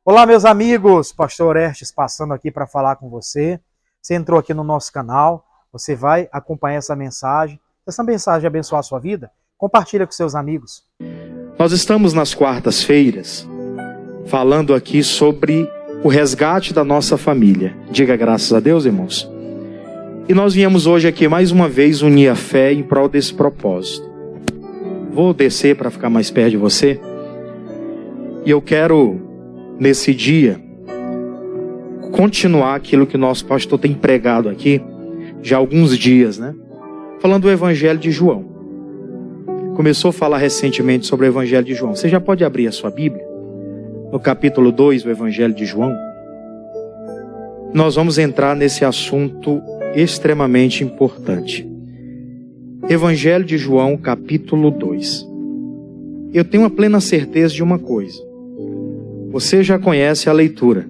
Olá, meus amigos, Pastor Orestes passando aqui para falar com você. Você entrou aqui no nosso canal, você vai acompanhar essa mensagem. Se essa mensagem abençoar a sua vida, compartilha com seus amigos. Nós estamos nas quartas-feiras falando aqui sobre o resgate da nossa família. Diga graças a Deus, irmãos. E nós viemos hoje aqui mais uma vez unir a fé em prol desse propósito. Vou descer para ficar mais perto de você. E eu quero, nesse dia, continuar aquilo que o nosso pastor tem pregado aqui já há alguns dias, né? Falando do Evangelho de João. Começou a falar recentemente sobre o Evangelho de João. Você já pode abrir a sua Bíblia? No capítulo 2 do Evangelho de João. Nós vamos entrar nesse assunto extremamente importante. Evangelho de João, capítulo 2. Eu tenho a plena certeza de uma coisa. Você já conhece a leitura.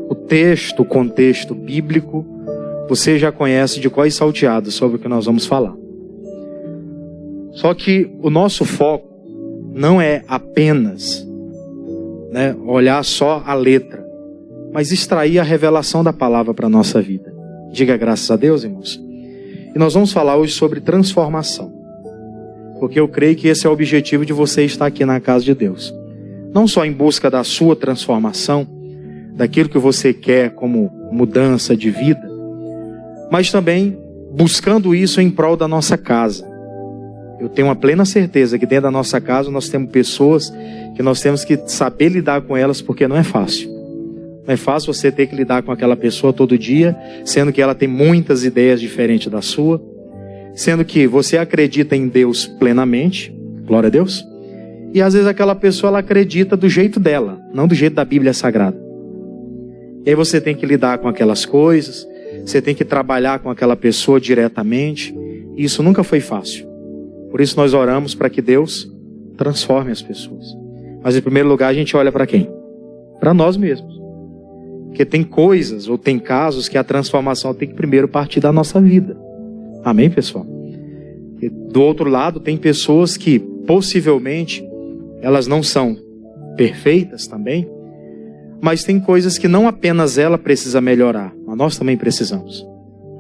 O texto, o contexto bíblico, você já conhece de quais salteados sobre o que nós vamos falar. Só que o nosso foco não é apenas olhar só a letra, mas extrair a revelação da palavra para a nossa vida. Diga graças a Deus, irmãos. E nós vamos falar hoje sobre transformação. Porque eu creio que esse é o objetivo de você estar aqui na casa de Deus. Não só em busca da sua transformação, daquilo que você quer como mudança de vida, mas também buscando isso em prol da nossa casa. Eu tenho uma plena certeza que dentro da nossa casa nós temos pessoas que nós temos que saber lidar com elas, porque não é fácil. Não é fácil você ter que lidar com aquela pessoa todo dia, sendo que ela tem muitas ideias diferentes da sua, sendo que você acredita em Deus plenamente, glória a Deus, e às vezes aquela pessoa ela acredita do jeito dela, não do jeito da Bíblia Sagrada. E aí você tem que lidar com aquelas coisas, você tem que trabalhar com aquela pessoa diretamente, e isso nunca foi fácil. Por isso nós oramos para que Deus transforme as pessoas. Mas em primeiro lugar a gente olha para quem? Para nós mesmos. Porque tem coisas ou tem casos que a transformação tem que primeiro partir da nossa vida. Amém, pessoal? E do outro lado tem pessoas que possivelmente elas não são perfeitas também, mas tem coisas que não apenas ela precisa melhorar, mas nós também precisamos.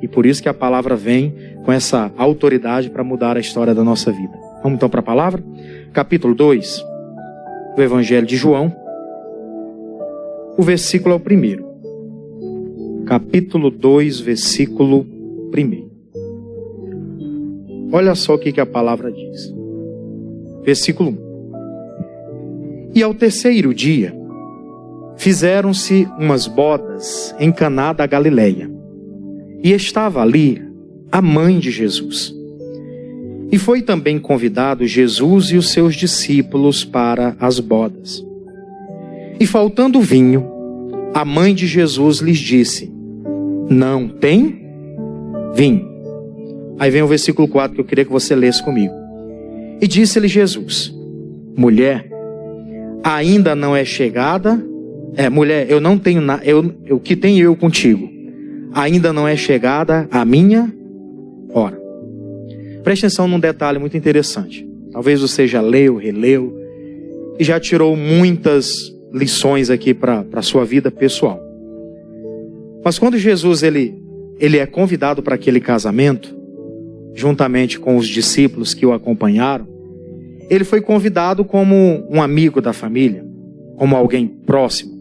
E por isso que a palavra vem com essa autoridade para mudar a história da nossa vida. Vamos então para a palavra? Capítulo 2 do Evangelho de João. O versículo é o primeiro. Capítulo 2, versículo 1. Olha só o que a palavra diz. Versículo 1. E ao terceiro dia, fizeram-se umas bodas em Caná da Galileia. E estava ali a mãe de Jesus. E foi também convidado Jesus e os seus discípulos para as bodas. E faltando vinho, a mãe de Jesus lhes disse: não tem vinho. Aí vem o versículo 4 que eu queria que você lesse comigo. E disse-lhe Jesus: mulher, ainda não é chegada... mulher, eu não tenho nada, o que tenho eu contigo? Ainda não é chegada a minha hora. Preste atenção num detalhe muito interessante. Talvez você já leu, releu, e já tirou muitas lições aqui para a sua vida pessoal. Mas quando Jesus ele é convidado para aquele casamento, juntamente com os discípulos que o acompanharam, ele foi convidado como um amigo da família, como alguém próximo.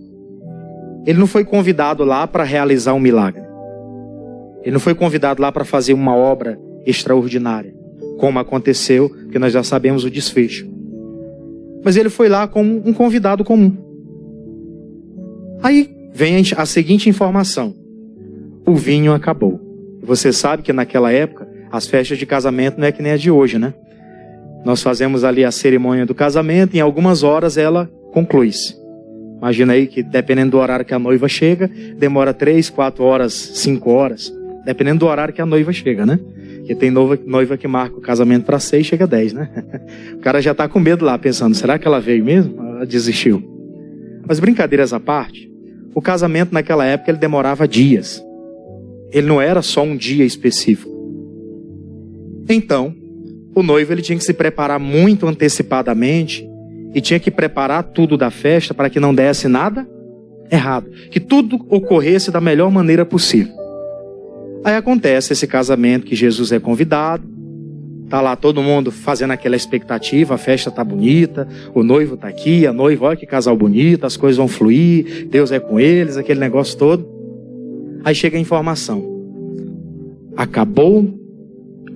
Ele não foi convidado lá para realizar um milagre. Ele não foi convidado lá para fazer uma obra extraordinária, como aconteceu, que nós já sabemos o desfecho. Mas ele foi lá como um convidado comum. Aí vem a seguinte informação: o vinho acabou. Você sabe que naquela época as festas de casamento não é que nem a de hoje, né? Nós fazemos ali a cerimônia do casamento e em algumas horas ela conclui-se. Imagina aí que dependendo do horário que a noiva chega, demora 3, 4 horas, 5 horas. Dependendo do horário que a noiva chega, né? Porque tem noiva que marca o casamento para 6 e chega 10, né? O cara já está com medo lá, pensando, será que ela veio mesmo? Ela desistiu. Mas brincadeiras à parte, o casamento naquela época ele demorava dias. Ele não era só um dia específico. Então, o noivo ele tinha que se preparar muito antecipadamente e tinha que preparar tudo da festa para que não desse nada errado, que tudo ocorresse da melhor maneira possível. Aí acontece esse casamento que Jesus é convidado, tá lá todo mundo fazendo aquela expectativa, a festa tá bonita, o noivo tá aqui, a noiva, olha que casal bonito, as coisas vão fluir, Deus é com eles, aquele negócio todo. Aí chega a informação: acabou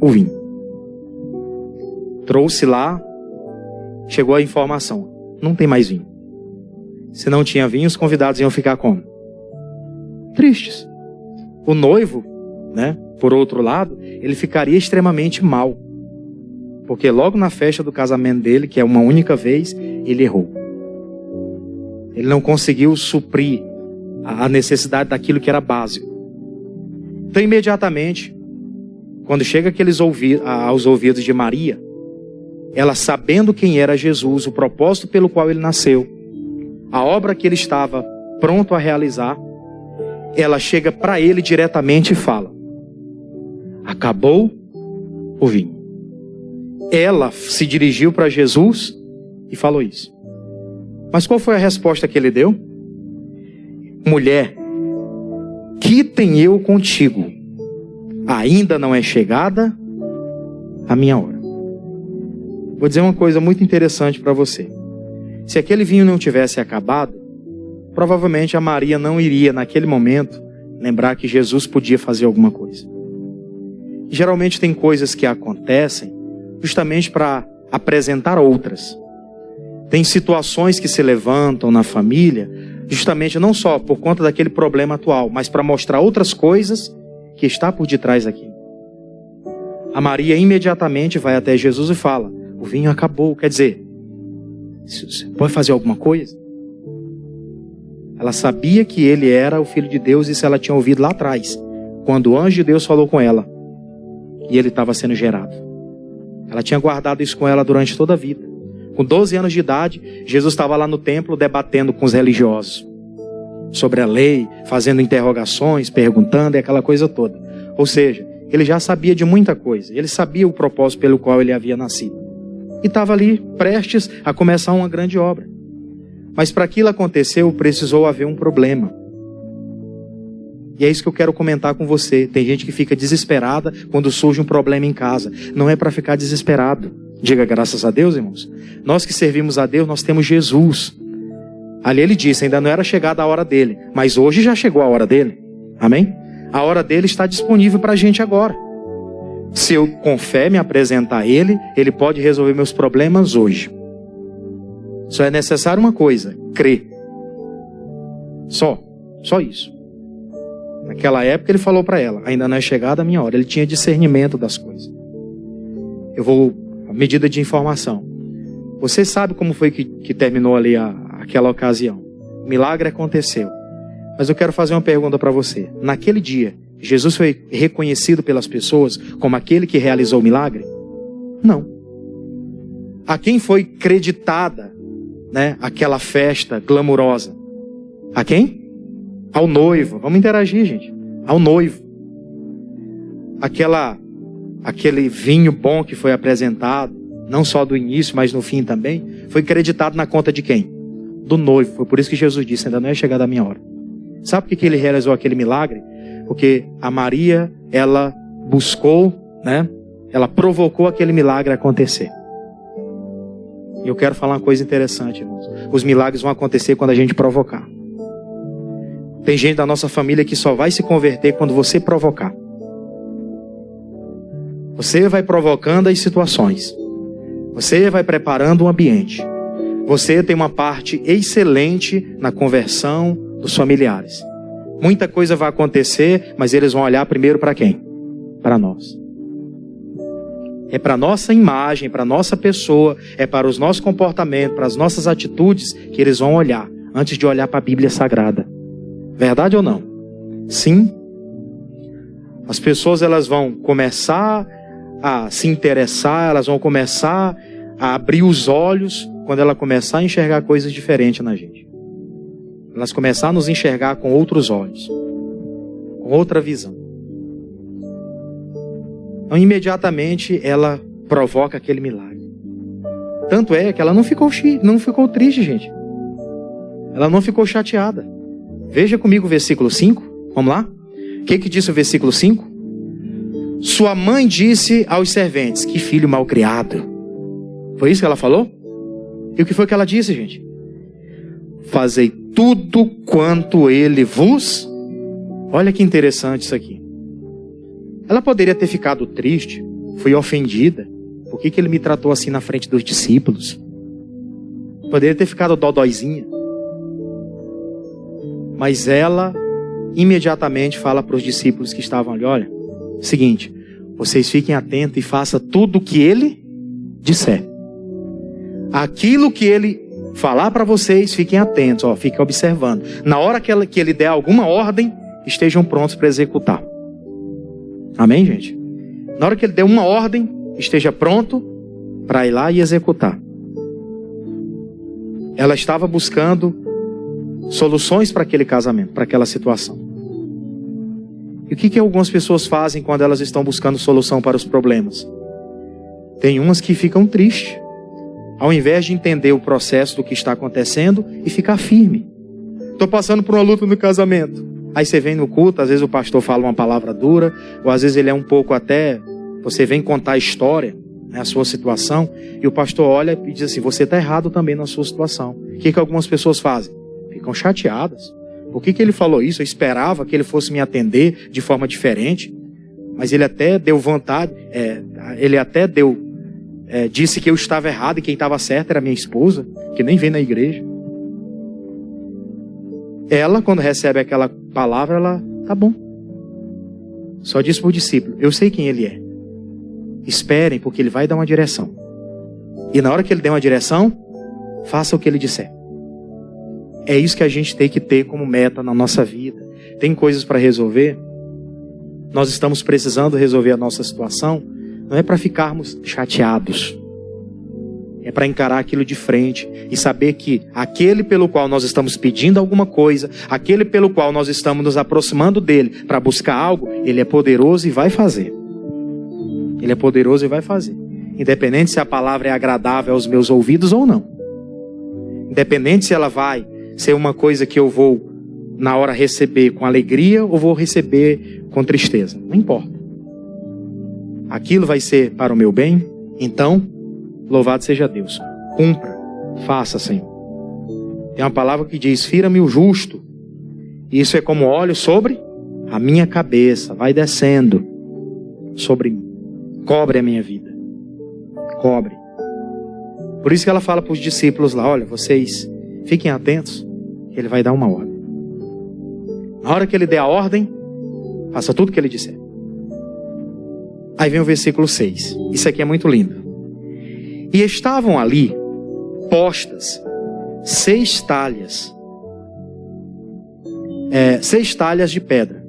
o vinho. Trouxe lá, chegou a informação: não tem mais vinho. Se não tinha vinho, os convidados iam ficar como? Tristes. O noivo, né, por outro lado, ele ficaria extremamente mal. Porque logo na festa do casamento dele, que é uma única vez, ele errou. Ele não conseguiu suprir a necessidade daquilo que era básico. Então, imediatamente, quando chega aos ouvidos de Maria, ela, sabendo quem era Jesus, o propósito pelo qual ele nasceu, a obra que ele estava pronto a realizar, ela chega para ele diretamente e fala: acabou o vinho. Ela se dirigiu para Jesus e falou isso. Mas qual foi a resposta que ele deu? Mulher, que tenho eu contigo? Ainda não é chegada a minha hora. Vou dizer uma coisa muito interessante para você. Se aquele vinho não tivesse acabado, provavelmente a Maria não iria, naquele momento, lembrar que Jesus podia fazer alguma coisa. E geralmente tem coisas que acontecem justamente para apresentar outras. Tem situações que se levantam na família, justamente não só por conta daquele problema atual, mas para mostrar outras coisas que está por detrás aqui. A Maria imediatamente vai até Jesus e fala: o vinho acabou. Quer dizer, você pode fazer alguma coisa? Ela sabia que ele era o Filho de Deus, isso ela tinha ouvido lá atrás, quando o anjo de Deus falou com ela e ele estava sendo gerado. Ela tinha guardado isso com ela durante toda a vida. Com 12 anos de idade, Jesus estava lá no templo debatendo com os religiosos sobre a lei, fazendo interrogações, perguntando e aquela coisa toda. Ou seja, ele já sabia de muita coisa. Ele sabia o propósito pelo qual ele havia nascido. E estava ali, prestes a começar uma grande obra. Mas para aquilo acontecer, precisou haver um problema. E é isso que eu quero comentar com você. Tem gente que fica desesperada quando surge um problema em casa. Não é para ficar desesperado. Diga graças a Deus, irmãos. Nós que servimos a Deus, nós temos Jesus. Ali ele disse, ainda não era chegada a hora dele, mas hoje já chegou a hora dele. Amém? A hora dele está disponível para a gente agora. Se eu com fé me apresentar a ele, ele pode resolver meus problemas hoje. Só é necessário uma coisa: crer. Só isso. Naquela época ele falou para ela: ainda não é chegada a minha hora. Ele tinha discernimento das coisas. Eu vou, a medida de informação. Você sabe como foi que terminou ali aquela ocasião. O milagre aconteceu. Mas eu quero fazer uma pergunta para você. Naquele dia, Jesus foi reconhecido pelas pessoas como aquele que realizou o milagre? Não. A quem foi creditada, né, aquela festa glamurosa? A quem? Ao noivo. Vamos interagir, gente. Ao noivo. Aquele vinho bom que foi apresentado, não só do início, mas no fim também, foi creditado na conta de quem? Do noivo. Foi por isso que Jesus disse: ainda não é chegada a minha hora. Sabe por que ele realizou aquele milagre? Porque a Maria, ela buscou, né? Ela provocou aquele milagre acontecer. E eu quero falar uma coisa interessante, irmãos. Os milagres vão acontecer quando a gente provocar. Tem gente da nossa família que só vai se converter quando você provocar. Você vai provocando as situações. Você vai preparando um ambiente. Você tem uma parte excelente na conversão dos familiares. Muita coisa vai acontecer, mas eles vão olhar primeiro para quem? Para nós. É para a nossa imagem, para a nossa pessoa, é para os nossos comportamentos, para as nossas atitudes que eles vão olhar, antes de olhar para a Bíblia Sagrada. Verdade ou não? Sim. As pessoas, elas vão começar a se interessar, elas vão começar a abrir os olhos quando ela começar a enxergar coisas diferentes na gente. Elas começar a nos enxergar com outros olhos, com outra visão. Então, imediatamente, ela provoca aquele milagre. Tanto é que ela não ficou triste, gente. Ela não ficou chateada. Veja comigo o versículo 5. Vamos lá? O que disse o versículo 5? Sua mãe disse aos serventes: que filho malcriado. Foi isso que ela falou? E o que foi que ela disse, gente? Fazei tudo quanto ele vos... Olha que interessante isso aqui. Ela poderia ter ficado triste, fui ofendida. Por que ele me tratou assim na frente dos discípulos? Poderia ter ficado dodóizinha. Mas ela imediatamente fala para os discípulos que estavam ali: olha, seguinte, vocês fiquem atentos e façam tudo o que ele disser. Aquilo que ele falar para vocês, fiquem atentos, fiquem observando. Na hora que ele der alguma ordem, estejam prontos para executar. Amém, gente? Na hora que ele der uma ordem, esteja pronto para ir lá e executar. Ela estava buscando soluções para aquele casamento, para aquela situação. E o que algumas pessoas fazem quando elas estão buscando solução para os problemas? Tem umas que ficam tristes, ao invés de entender o processo do que está acontecendo e ficar firme. Estou passando por uma luta no casamento. Aí você vem no culto, às vezes o pastor fala uma palavra dura, ou às vezes ele é um pouco até... Você vem contar a história, né, a sua situação, e o pastor olha e diz assim: você está errado também na sua situação. O que algumas pessoas fazem? Ficam chateadas. Por que ele falou isso? Eu esperava que ele fosse me atender de forma diferente. Mas ele até deu vontade, disse que eu estava errado e quem estava certo era minha esposa, que nem vem na igreja. Ela, quando recebe aquela palavra, ela, tá bom. Só diz para o discípulo: eu sei quem ele é. Esperem, porque ele vai dar uma direção. E na hora que ele der uma direção, faça o que ele disser. É isso que a gente tem que ter como meta na nossa vida. Tem coisas para resolver. Nós estamos precisando resolver a nossa situação. Não é para ficarmos chateados. É para encarar aquilo de frente e saber que aquele pelo qual nós estamos pedindo alguma coisa, aquele pelo qual nós estamos nos aproximando dele para buscar algo, ele é poderoso e vai fazer. Ele é poderoso e vai fazer. Independente se a palavra é agradável aos meus ouvidos ou não. Independente se ela vai ser uma coisa que eu vou na hora receber com alegria ou vou receber com tristeza. Não importa. Aquilo vai ser para o meu bem, então, louvado seja Deus. Cumpra, faça, Senhor. Tem uma palavra que diz: fira-me o justo. Isso é como óleo sobre a minha cabeça, vai descendo sobre mim. Cobre a minha vida. Cobre. Por isso que ela fala para os discípulos lá: olha, vocês fiquem atentos, que ele vai dar uma ordem. Na hora que ele der a ordem, faça tudo o que ele disser. Aí vem o versículo 6. Isso aqui é muito lindo. E estavam ali postas 6 talhas. 6 talhas de pedra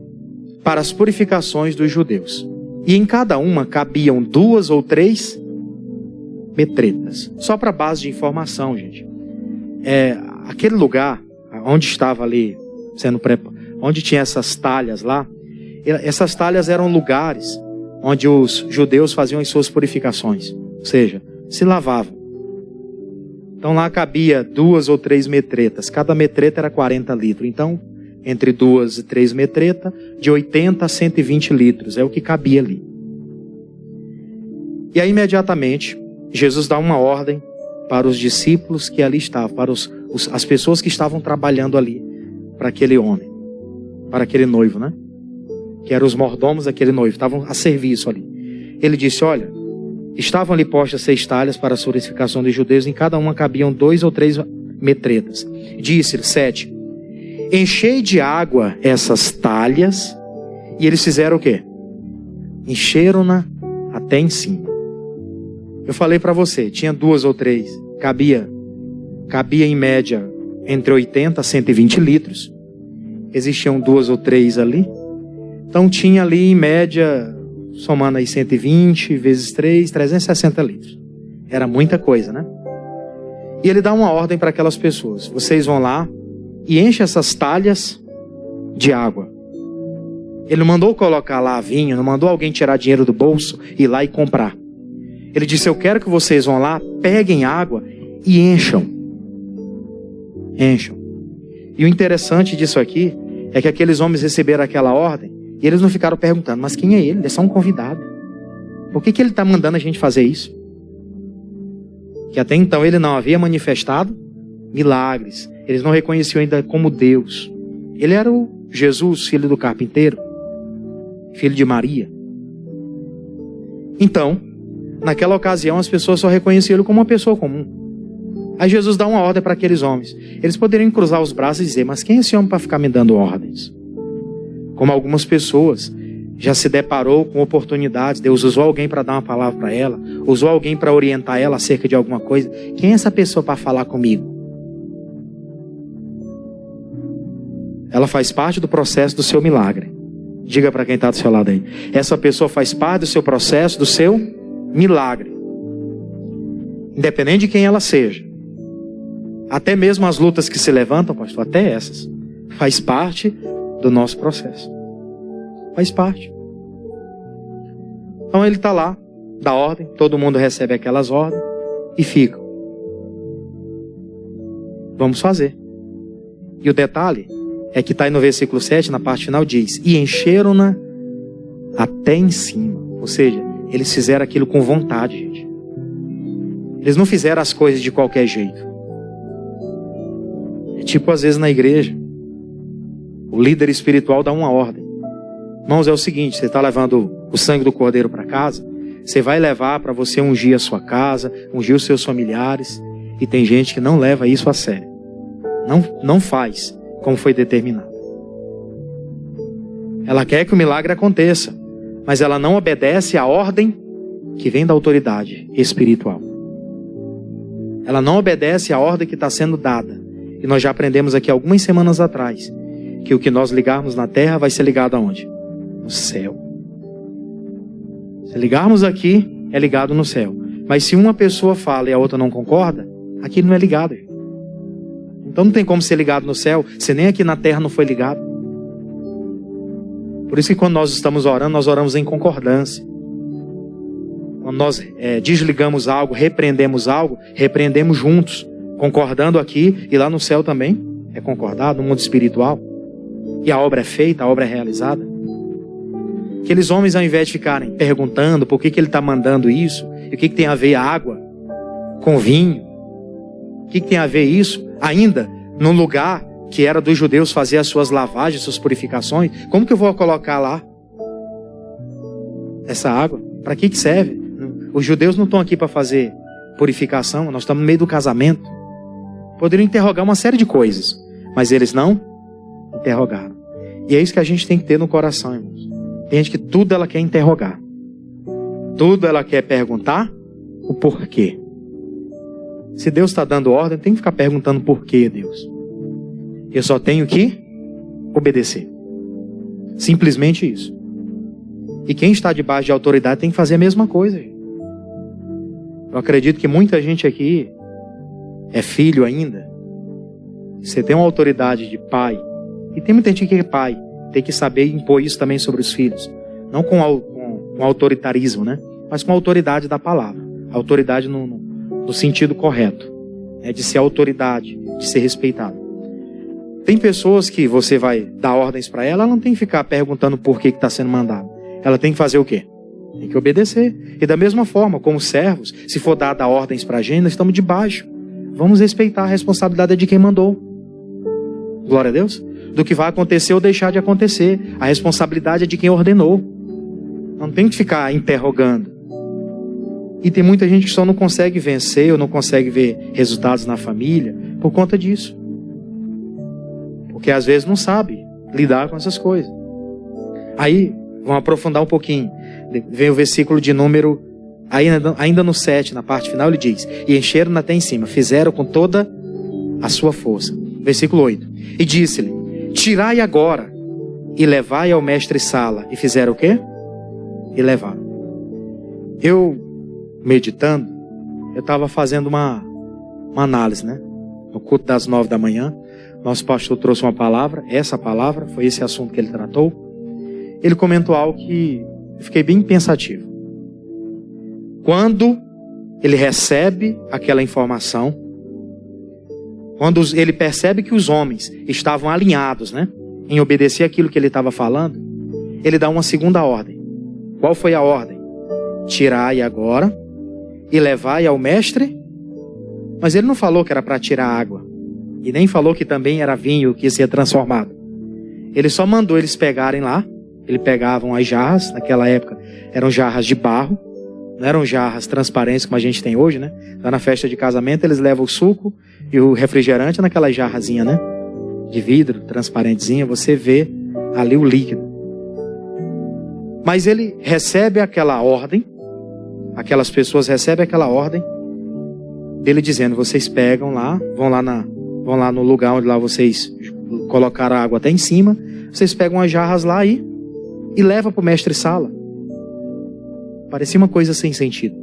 para as purificações dos judeus. E em cada uma cabiam 2 ou 3 metretas. Só para base de informação, gente. Aquele lugar onde estava ali sendo preparado, onde tinha essas talhas lá, essas talhas eram lugares onde os judeus faziam as suas purificações, ou seja, se lavavam. Então lá cabia 2 ou 3 metretas, cada metreta era 40 litros, então entre 2 e 3 metretas, de 80 a 120 litros, é o que cabia ali. E aí imediatamente, Jesus dá uma ordem para os discípulos que ali estavam, para as pessoas que estavam trabalhando ali, para aquele homem, para aquele noivo, né? Que eram os mordomos daquele noivo, estavam a serviço ali. Ele disse: olha, estavam ali postas 6 talhas para a purificação dos judeus, em cada uma cabiam 2 ou 3 metretas. Disse-lhe: 7, enchei de água essas talhas. E eles fizeram o quê? Encheram-na até em cima. Eu falei para você, tinha 2 ou 3, cabia em média entre 80 a 120 litros. Existiam 2 ou 3 ali. Então tinha ali em média, somando aí 120 vezes 3, 360 litros. Era muita coisa, né? E ele dá uma ordem para aquelas pessoas: vocês vão lá e enchem essas talhas de água. Ele não mandou colocar lá vinho, não mandou alguém tirar dinheiro do bolso e ir lá e comprar. Ele disse: eu quero que vocês vão lá, peguem água e encham. Encham. E o interessante disso aqui é que aqueles homens receberam aquela ordem e eles não ficaram perguntando: mas quem é ele? Ele é só um convidado. Por que ele está mandando a gente fazer isso? Que até então ele não havia manifestado milagres. Eles não reconheciam ainda como Deus. Ele era o Jesus, filho do carpinteiro, filho de Maria. Então, naquela ocasião, as pessoas só reconheciam ele como uma pessoa comum. Aí Jesus dá uma ordem para aqueles homens. Eles poderiam cruzar os braços e dizer: mas quem é esse homem para ficar me dando ordens? Como algumas pessoas já se deparou com oportunidades. Deus usou alguém para dar uma palavra para ela, usou alguém para orientar ela acerca de alguma coisa. Quem é essa pessoa para falar comigo? Ela faz parte do processo do seu milagre. Diga para quem está do seu lado aí: essa pessoa faz parte do seu processo, do seu milagre. Independente de quem ela seja. Até mesmo as lutas que se levantam, pastor, até essas, faz parte do nosso processo. Faz parte. Então ele está lá, dá ordem, todo mundo recebe aquelas ordens e ficam. Vamos fazer. E o detalhe é que está aí no versículo 7, na parte final, diz: e encheram-na até em cima. Ou seja, eles fizeram aquilo com vontade, gente. Eles não fizeram as coisas de qualquer jeito. É tipo às vezes na igreja, o líder espiritual dá uma ordem: irmãos, é o seguinte, você está levando o sangue do cordeiro para casa, você vai levar para você ungir a sua casa, ungir os seus familiares, e tem gente que não leva isso a sério. Não faz como foi determinado. Ela quer que o milagre aconteça, mas ela não obedece à ordem que vem da autoridade espiritual. Ela não obedece à ordem que está sendo dada. E nós já aprendemos aqui algumas semanas atrás que o que nós ligarmos na terra vai ser ligado aonde? No céu. Se ligarmos aqui, é ligado no céu. Mas se uma pessoa fala e a outra não concorda, aquilo não é ligado. Então não tem como ser ligado no céu, se nem aqui na terra não foi ligado. Por isso que quando nós estamos orando, nós oramos em concordância. Quando nós desligamos algo, repreendemos algo, repreendemos juntos, concordando aqui, e lá no céu também é concordado, no mundo espiritual. E a obra é feita, a obra é realizada. Aqueles homens, ao invés de ficarem perguntando por que ele está mandando isso, e o que tem a ver a água com vinho, o que tem a ver isso, ainda num lugar que era dos judeus fazer as suas lavagens, suas purificações, como que eu vou colocar lá essa água? Para que serve? Os judeus não estão aqui para fazer purificação, nós estamos no meio do casamento. Poderiam interrogar uma série de coisas, mas eles não interrogaram. E é isso que a gente tem que ter no coração, irmãos. Tem gente que tudo ela quer interrogar. Tudo ela quer perguntar o porquê. Se Deus está dando ordem, tem que ficar perguntando porquê, Deus. Eu só tenho que obedecer. Simplesmente isso. E quem está debaixo de autoridade tem que fazer a mesma coisa. Eu acredito que muita gente aqui é filho ainda. Você tem uma autoridade de pai. E tem muita gente que é pai. Tem que saber impor isso também sobre os filhos. Não com autoritarismo, né? Mas com a autoridade da palavra. A autoridade no sentido correto. De ser autoridade, de ser respeitado. Tem pessoas que você vai dar ordens para ela não tem que ficar perguntando por que está sendo mandado. Ela tem que fazer o quê? Tem que obedecer. E da mesma forma, como servos, se for dada ordens para a gente, nós estamos debaixo. Vamos respeitar a responsabilidade de quem mandou. Glória a Deus. Do que vai acontecer ou deixar de acontecer. A responsabilidade é de quem ordenou. Não tem que ficar interrogando. E tem muita gente que só não consegue vencer ou não consegue ver resultados na família por conta disso. Porque às vezes não sabe lidar com essas coisas. Aí, vamos aprofundar um pouquinho. Vem o versículo de número, ainda no 7, na parte final, ele diz: e encheram até em cima, fizeram com toda a sua força. Versículo 8. E disse-lhe: tirai agora e levai ao mestre Sala. E fizeram o quê? E levaram. Eu, meditando, eu estava fazendo uma análise, né? No culto das 9 da manhã, nosso pastor trouxe uma palavra, essa palavra, foi esse assunto que ele tratou. Ele comentou algo que eu fiquei bem pensativo. Quando ele recebe aquela informação. Quando ele percebe que os homens estavam alinhados, né, em obedecer aquilo que ele estava falando, ele dá uma segunda ordem. Qual foi a ordem? Tirai agora e levai ao mestre. Mas ele não falou que era para tirar água. E nem falou que também era vinho que ia ser transformado. Ele só mandou eles pegarem lá. Eles pegavam as jarras, naquela época eram jarras de barro. Não eram jarras transparentes como a gente tem hoje, né? Lá na festa de casamento eles levam o suco e o refrigerante naquela jarrazinha, né? De vidro, transparentezinha. Você vê ali o líquido. Mas ele recebe aquela ordem. Aquelas pessoas recebem aquela ordem. Ele dizendo, vocês pegam lá, vão lá no lugar onde lá vocês colocaram a água até em cima, vocês pegam as jarras lá e levam para o mestre-sala. Parecia uma coisa sem sentido.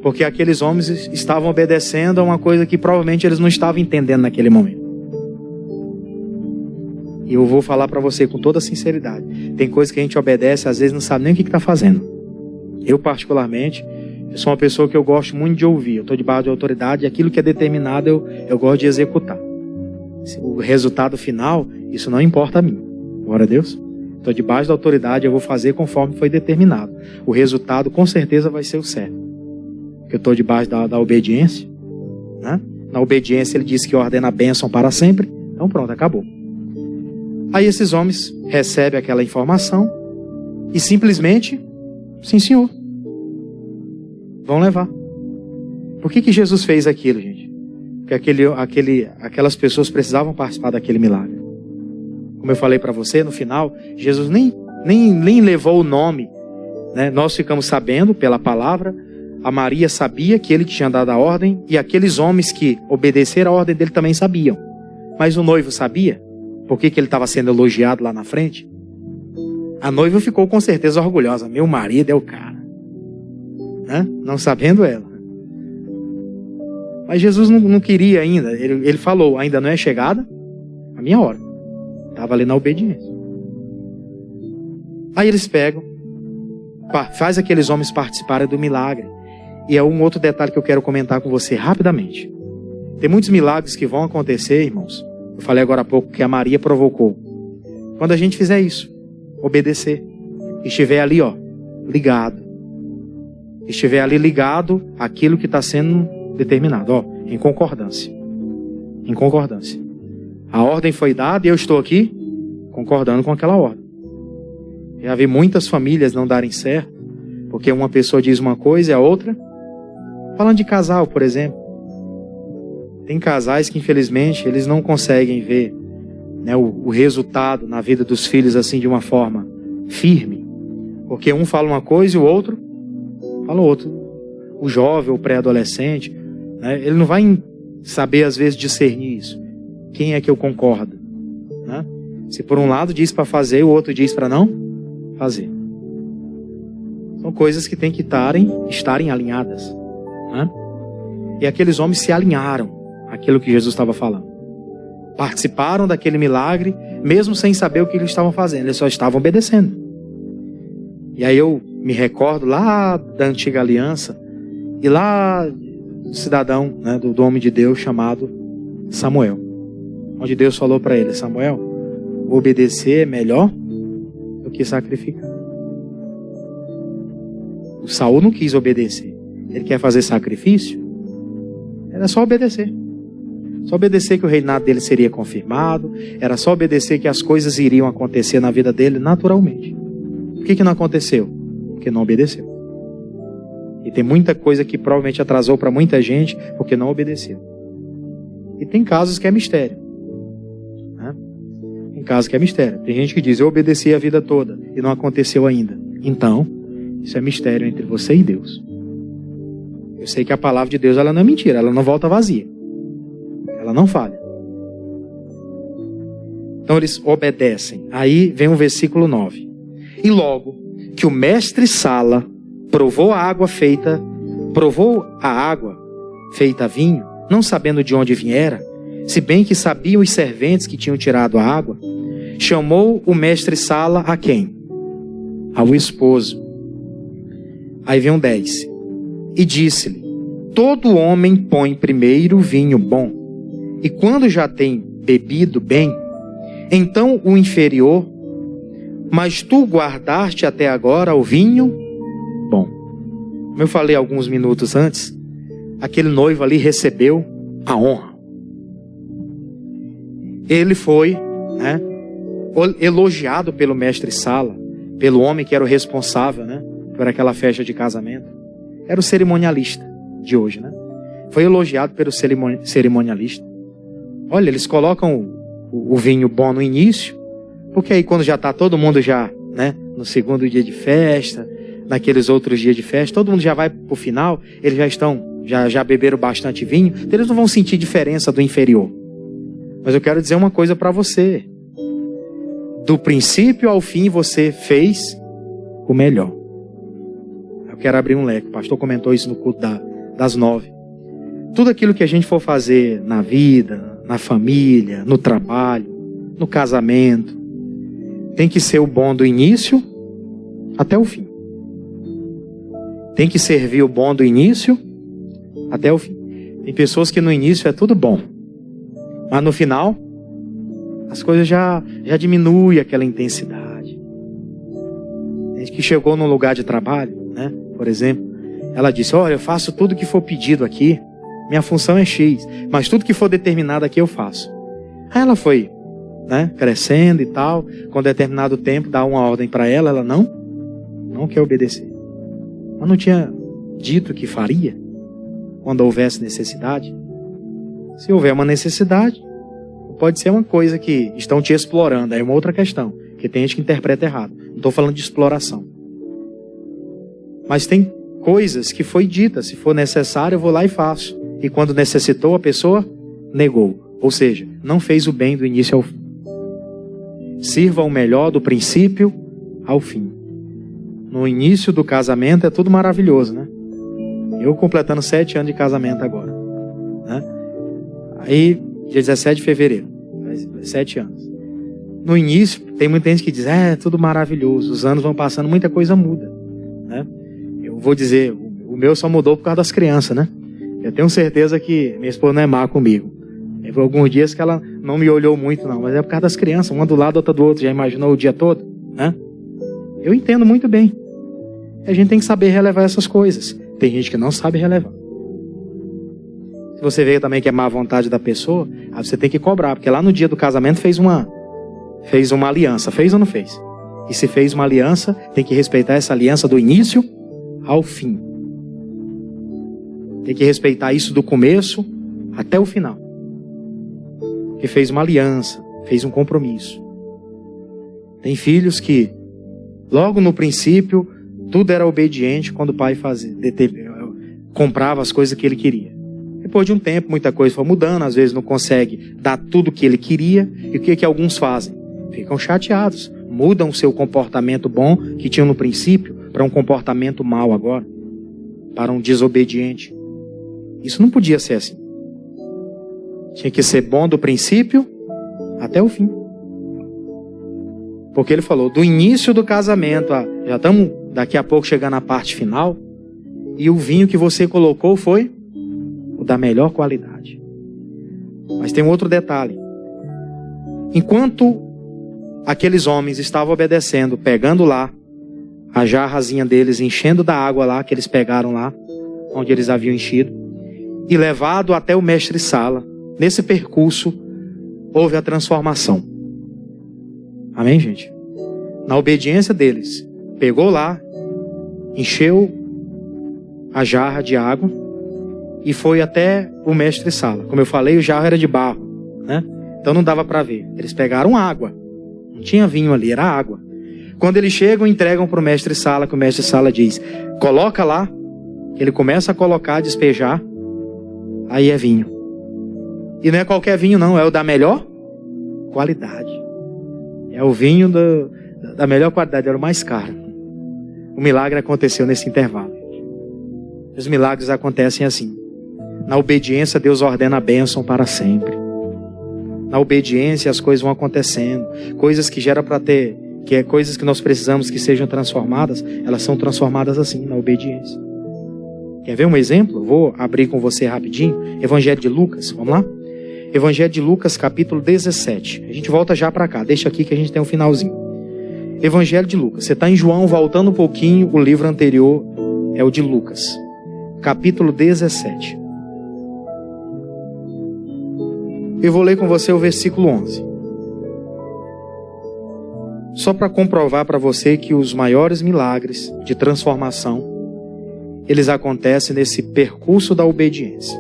Porque aqueles homens estavam obedecendo a uma coisa que provavelmente eles não estavam entendendo naquele momento. E eu vou falar para você com toda sinceridade. Tem coisas que a gente obedece, às vezes não sabe nem o que está fazendo. Eu particularmente... Eu sou uma pessoa que eu gosto muito de ouvir. Eu estou debaixo de autoridade e aquilo que é determinado eu gosto de executar. O resultado final, isso não importa a mim. Glória a Deus. Estou debaixo da autoridade, eu vou fazer conforme foi determinado. O resultado com certeza vai ser o certo. Porque eu estou debaixo da obediência. Né? Na obediência ele disse que ordena a bênção para sempre. Então pronto, acabou. Aí esses homens recebem aquela informação e simplesmente, sim senhor, vão levar. Por que Jesus fez aquilo, gente? Porque aquelas pessoas precisavam participar daquele milagre. Como eu falei para você, no final, Jesus nem levou o nome, né? Nós ficamos sabendo pela palavra, a Maria sabia que ele tinha dado a ordem, e aqueles homens que obedeceram a ordem dele também sabiam. Mas o noivo sabia? Por que ele estava sendo elogiado lá na frente? A noiva ficou com certeza orgulhosa. Meu marido é o cara. Não sabendo ela. Mas Jesus não queria ainda. Ele falou, ainda não é chegada a minha hora. Estava ali na obediência. Aí eles pegam, faz aqueles homens participarem do milagre. E é um outro detalhe que eu quero comentar com você rapidamente. Tem muitos milagres que vão acontecer, irmãos. Eu falei agora há pouco que a Maria provocou. Quando a gente fizer isso, obedecer, estiver ali, ligado. Estiver ali ligado àquilo que está sendo determinado, em concordância. Em concordância. A ordem foi dada e eu estou aqui concordando com aquela ordem. Já vi muitas famílias não darem certo, porque uma pessoa diz uma coisa e a outra... Falando de casal, por exemplo. Tem casais que, infelizmente, eles não conseguem ver, né, o resultado na vida dos filhos assim de uma forma firme. Porque um fala uma coisa e o outro fala outra. O jovem, o pré-adolescente, né, ele não vai saber, às vezes, discernir isso. Quem é que eu concordo? Né? Se por um lado diz para fazer e o outro diz para não fazer. São coisas que têm que estarem alinhadas. Né? E aqueles homens se alinharam àquilo que Jesus estava falando. Participaram daquele milagre, mesmo sem saber o que eles estavam fazendo. Eles só estavam obedecendo. E aí eu me recordo lá da antiga aliança, e lá do cidadão, né, do homem de Deus chamado Samuel. Onde Deus falou para ele: Samuel, obedecer é melhor do que sacrificar. O Saul não quis obedecer. Ele quer fazer sacrifício? Era só obedecer. Só obedecer que o reinado dele seria confirmado. Era só obedecer que as coisas iriam acontecer na vida dele naturalmente. Por que não aconteceu? Porque não obedeceu. E tem muita coisa que provavelmente atrasou para muita gente porque não obedeceu. E tem casos que é mistério. Né? Tem casos que é mistério. Tem gente que diz: eu obedeci a vida toda e não aconteceu ainda. Então, isso é mistério entre você e Deus. Eu sei que a palavra de Deus, ela não é mentira, ela não volta vazia. Ela não falha. Então eles obedecem. Aí vem o versículo 9. E logo que o mestre-sala provou a água feita vinho, não sabendo de onde viera, se bem que sabiam os serventes que tinham tirado a água, chamou o mestre-sala a quem? Ao esposo. Aí vem o 10. e disse-lhe: todo homem põe primeiro o vinho bom, e quando já tem bebido bem, então o inferior, mas tu guardaste até agora o vinho bom. Como eu falei alguns minutos antes, aquele noivo ali recebeu a honra. Ele foi, elogiado pelo mestre-sala, pelo homem que era o responsável, por aquela festa de casamento. Era o cerimonialista de hoje, Foi elogiado pelo cerimonialista. Olha, eles colocam o vinho bom no início, porque aí quando já está todo mundo no segundo dia de festa, naqueles outros dias de festa, todo mundo já vai para o final, eles já beberam bastante vinho, então eles não vão sentir diferença do inferior. Mas eu quero dizer uma coisa para você. Do princípio ao fim você fez o melhor. Eu quero abrir um leque. O pastor comentou isso no culto das 9. Tudo aquilo que a gente for fazer na vida, na família, no trabalho, no casamento, tem que ser o bom do início até o fim. Tem que servir o bom do início até o fim. Tem pessoas que no início é tudo bom, mas no final as coisas já diminuem aquela intensidade. Gente que chegou num lugar de trabalho, por exemplo, ela disse: olha, eu faço tudo que for pedido aqui, minha função é X, mas tudo que for determinado aqui eu faço. Aí ela foi crescendo e tal, com determinado tempo dá uma ordem para ela, ela não quer obedecer. Ela não tinha dito que faria quando houvesse necessidade. Se houver uma necessidade, pode ser uma coisa que estão te explorando, aí é uma outra questão, que tem gente que interpreta errado. Não estou falando de exploração. Mas tem coisas que foi dita, se for necessário eu vou lá e faço. E quando necessitou, a pessoa negou. Ou seja, não fez o bem do início ao fim. Sirva o melhor do princípio ao fim. No início do casamento é tudo maravilhoso, Eu completando 7 anos de casamento agora. Aí, dia 17 de fevereiro, faz 7 anos. No início, tem muita gente que diz: é tudo maravilhoso, os anos vão passando, muita coisa muda. Eu vou dizer, o meu só mudou por causa das crianças, Eu tenho certeza que minha esposa não é má comigo. Teve alguns dias que ela não me olhou muito, não, mas é por causa das crianças, uma do lado, outra do outro. Já imaginou o dia todo? Eu entendo muito bem. A gente tem que saber relevar essas coisas. Tem gente que não sabe relevar. Se você vê também que é má vontade da pessoa, aí você tem que cobrar, porque lá no dia do casamento fez uma aliança. Fez ou não fez? E se fez uma aliança, tem que respeitar essa aliança do início ao fim. Tem que respeitar isso do começo até o final. Que fez uma aliança, fez um compromisso. Tem filhos que, logo no princípio, tudo era obediente quando o pai comprava as coisas que ele queria. Depois de um tempo, muita coisa foi mudando, às vezes não consegue dar tudo o que ele queria. E o que alguns fazem? Ficam chateados, mudam o seu comportamento bom que tinham no princípio para um comportamento mau agora, para um desobediente. Isso não podia ser assim. Tinha que ser bom do princípio até o fim. Porque ele falou, do início do casamento, já estamos daqui a pouco chegando na parte final, e o vinho que você colocou foi o da melhor qualidade. Mas tem um outro detalhe. Enquanto aqueles homens estavam obedecendo, pegando lá a jarrazinha deles, enchendo da água lá, que eles pegaram lá, onde eles haviam enchido, e levado até o mestre-sala, nesse percurso, houve a transformação. Amém, gente? Na obediência deles, pegou lá, encheu a jarra de água e foi até o mestre-sala. Como eu falei, o jarro era de barro, né? Então não dava para ver. Eles pegaram água. Não tinha vinho ali, era água. Quando eles chegam, entregam para o mestre-sala, que o mestre-sala diz, coloca lá. Ele começa a colocar, despejar. Aí é vinho. E não é qualquer vinho não, é o da melhor qualidade. É o vinho da melhor qualidade, era o mais caro. O milagre aconteceu nesse intervalo. Os milagres acontecem assim. Na obediência, Deus ordena a bênção para sempre. Na obediência, as coisas vão acontecendo. Coisas que gera para ter, que é coisas que nós precisamos que sejam transformadas, elas são transformadas assim, na obediência. Quer ver um exemplo? Vou abrir com você rapidinho. Evangelho de Lucas, vamos lá? Evangelho de Lucas, capítulo 17. A gente volta já para cá, deixa aqui que a gente tem um finalzinho. Evangelho de Lucas. Você está em João, voltando um pouquinho, o livro anterior é o de Lucas. Capítulo 17. Eu vou ler com você o versículo 11. Só para comprovar para você que os maiores milagres de transformação, eles acontecem nesse percurso da obediência.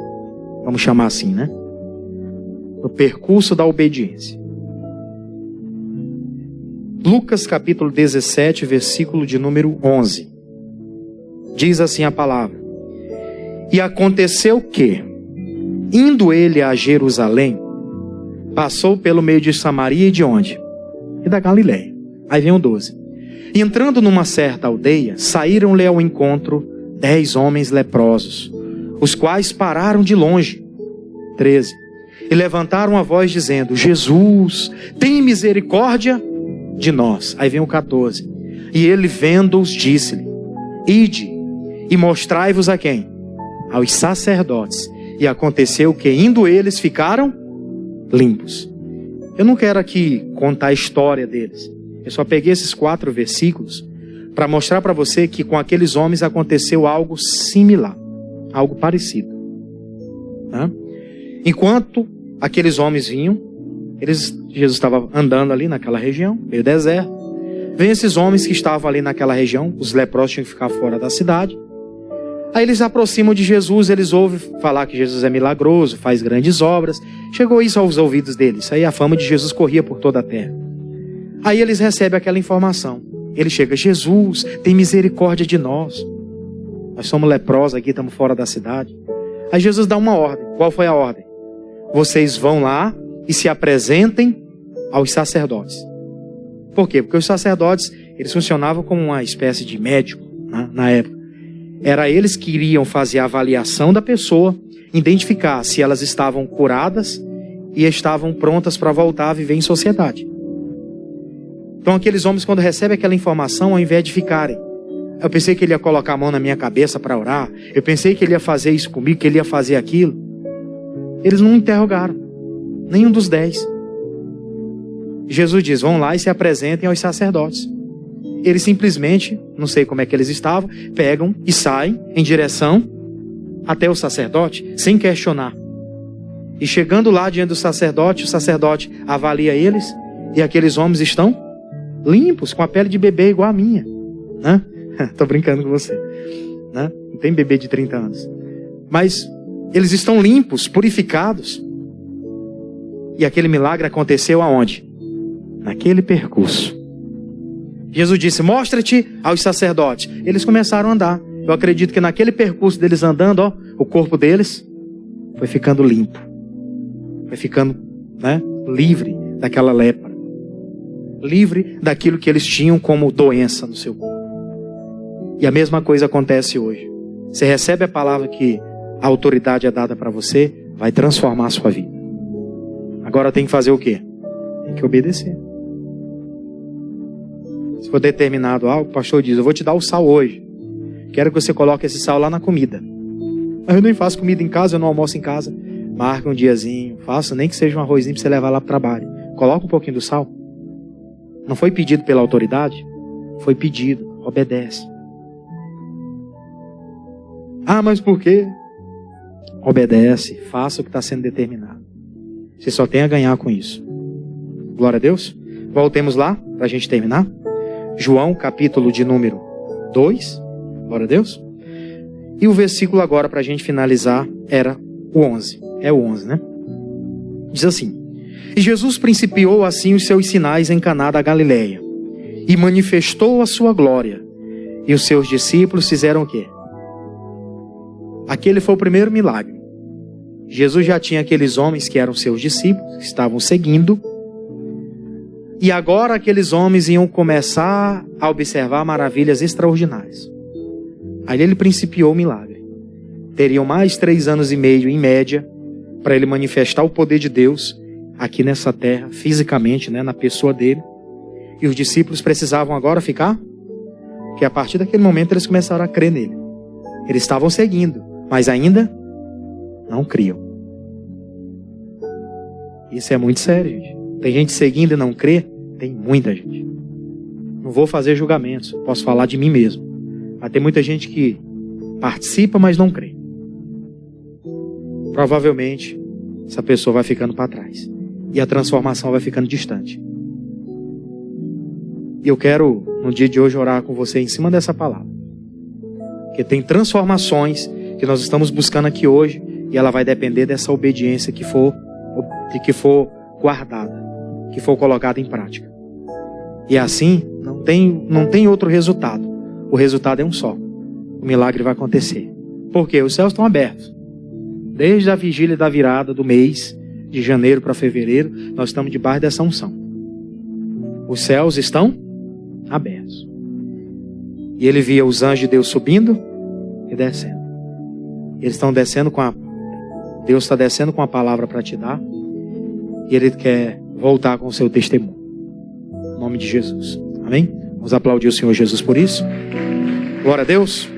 Vamos chamar assim, né? O percurso da obediência. Lucas capítulo 17, versículo de número 11. Diz assim a palavra: E aconteceu que, indo ele a Jerusalém, passou pelo meio de Samaria e de onde? E da Galileia. Aí vem o 12. E entrando numa certa aldeia, saíram-lhe ao encontro 10 homens leprosos, os quais pararam de longe. 13. E levantaram a voz dizendo: Jesus, tem misericórdia de nós. Aí vem o 14. E ele, vendo-os, disse-lhe: Ide e mostrai-vos a quem? Aos sacerdotes. E aconteceu que, indo eles, ficaram limpos. Eu não quero aqui contar a história deles. Eu só peguei esses 4 versículos para mostrar para você que com aqueles homens aconteceu algo similar, algo parecido. Tá? Enquanto aqueles homens vinham, Jesus estava andando ali naquela região, meio deserto. Vem esses homens que estavam ali naquela região, os leprosos tinham que ficar fora da cidade. Aí eles se aproximam de Jesus, eles ouvem falar que Jesus é milagroso, faz grandes obras. Chegou isso aos ouvidos deles. Aí a fama de Jesus corria por toda a terra. Aí eles recebem aquela informação. Ele chega: Jesus, tem misericórdia de nós. Nós somos leprosos aqui, estamos fora da cidade. Aí Jesus dá uma ordem. Qual foi a ordem? Vocês vão lá e se apresentem aos sacerdotes. Por quê? Porque os sacerdotes, eles funcionavam como uma espécie de médico, né, na época. Era eles que iriam fazer a avaliação da pessoa, identificar se elas estavam curadas e estavam prontas para voltar a viver em sociedade. Então aqueles homens, quando recebem aquela informação, ao invés de ficarem: eu pensei que ele ia colocar a mão na minha cabeça para orar, eu pensei que ele ia fazer isso comigo, que ele ia fazer aquilo. Eles não interrogaram, nenhum dos 10. Jesus diz: vão lá e se apresentem aos sacerdotes. Eles simplesmente, não sei como é que eles estavam, pegam e saem em direção até o sacerdote, sem questionar. E chegando lá diante do sacerdote, o sacerdote avalia eles, e aqueles homens estão limpos, com a pele de bebê igual a minha, né? Tô brincando com você, né? Não tem bebê de 30 anos. Mas eles estão limpos, purificados. E aquele milagre aconteceu aonde? Naquele percurso. Jesus disse: mostra-te aos sacerdotes. Eles começaram a andar. Eu acredito que naquele percurso deles andando, ó, o corpo deles foi ficando limpo. Foi ficando, né, livre daquela lepra. Livre daquilo que eles tinham como doença no seu corpo. E a mesma coisa acontece hoje. Você recebe a palavra que a autoridade é dada para você, vai transformar a sua vida. Agora tem que fazer o quê? Tem que obedecer. Se for determinado algo, o pastor diz: eu vou te dar o sal hoje. Quero que você coloque esse sal lá na comida. Mas eu nem faço comida em casa, eu não almoço em casa. Marca um diazinho, faça nem que seja um arrozinho para você levar lá para o trabalho. Coloca um pouquinho do sal. Não foi pedido pela autoridade? Foi pedido, obedece. Ah, mas por quê? Obedece, faça o que está sendo determinado. Você só tem a ganhar com isso. Glória a Deus. Voltemos lá, para a gente terminar. João, capítulo de número 2. Glória a Deus. E o versículo agora, para a gente finalizar, era o 11. É o 11, né? Diz assim: E Jesus principiou assim os seus sinais em Caná da Galileia, e manifestou a sua glória. E os seus discípulos fizeram o quê? Aquele foi o primeiro milagre. Jesus já tinha aqueles homens que eram seus discípulos, que estavam seguindo. E agora aqueles homens iam começar a observar maravilhas extraordinárias. Aí ele principiou o milagre. Teriam mais 3 anos e meio, em média, para ele manifestar o poder de Deus aqui nessa terra, fisicamente, né, na pessoa dele. E os discípulos precisavam agora ficar, porque a partir daquele momento eles começaram a crer nele. Eles estavam seguindo, mas ainda não criam. Isso é muito sério, gente. Tem gente seguindo e não crê? Tem muita gente. Não vou fazer julgamentos, posso falar de mim mesmo. Mas tem muita gente que participa, mas não crê. Provavelmente, essa pessoa vai ficando para trás. E a transformação vai ficando distante. E eu quero, no dia de hoje, orar com você em cima dessa palavra. Porque tem transformações que nós estamos buscando aqui hoje, e ela vai depender dessa obediência que for guardada, que for colocada em prática. E assim, não tem outro resultado. O resultado é um só. O milagre vai acontecer. Porque os céus estão abertos. Desde a vigília da virada do mês, de janeiro para fevereiro, nós estamos debaixo dessa unção. Os céus estão abertos. E ele via os anjos de Deus subindo e descendo. Eles estão descendo Deus está descendo com a palavra para te dar. E Ele quer voltar com o seu testemunho. Em nome de Jesus. Amém? Vamos aplaudir o Senhor Jesus por isso. Glória a Deus.